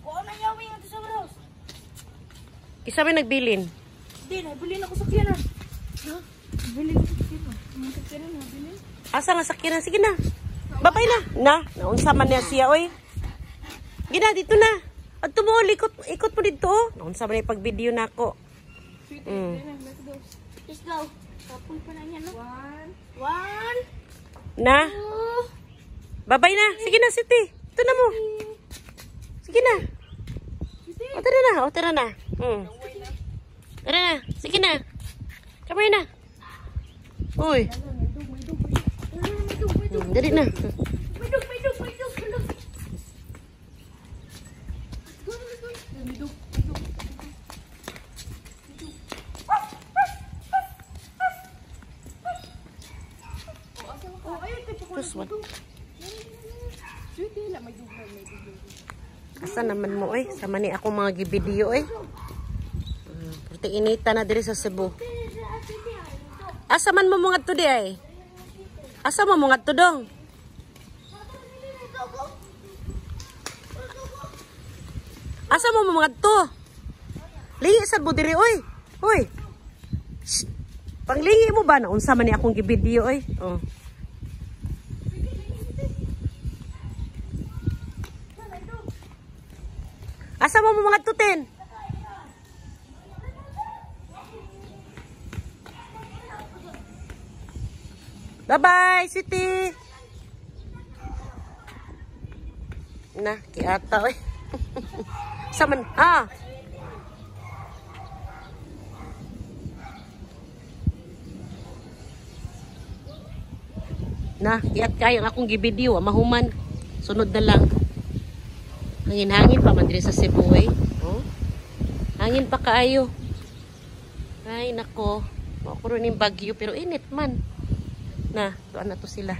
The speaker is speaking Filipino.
Oo, nangyawin nga sa warehouse. Isa may nagbilin. Hindi, nabilin ako sa kiyanan. Ha? Nabilin ako sa kiyanan. Mga sa kiyanan, nabilin. Asa nga sakyanan? Sige na. Babay na. Naunsa man niya siya, oy. Gina, dito na. At tumol, ikot mo dito. Naunsa man niya pag-video na ako. Let's go. Kapul pa na niya, no? One. Na. Babay na. Sige na, Siti. Ito na mo. Sige na. O, tara na. Tara na. Tara na. Sige na. Kamay na. Uy. Dali na. May dug. Terus, asa naman mo, eh? Sama ni ako mga gibidiyo, eh. Inita na diri sa Cebu. Asa man mo mga to di, ay? Asa mo mga to dong? Asa mo mga to? Lingi sa mo diri, oy. Hoy. Panglingi mo ba na unsa man ni akong gibidiyo, oy? Oh. Asa mo mga tutin? Bye-bye, Siti. Na, kiata, oy. Saman, Na, kiat kayo akong gibidiyo, mahuman. Sunod na lang. Hangin-hangin pa man diri sa Cebu, eh. Oh. Hangin pa kaayo. Ay, nako. Makuroon yung bagyo, pero init man. Na, doon na to sila.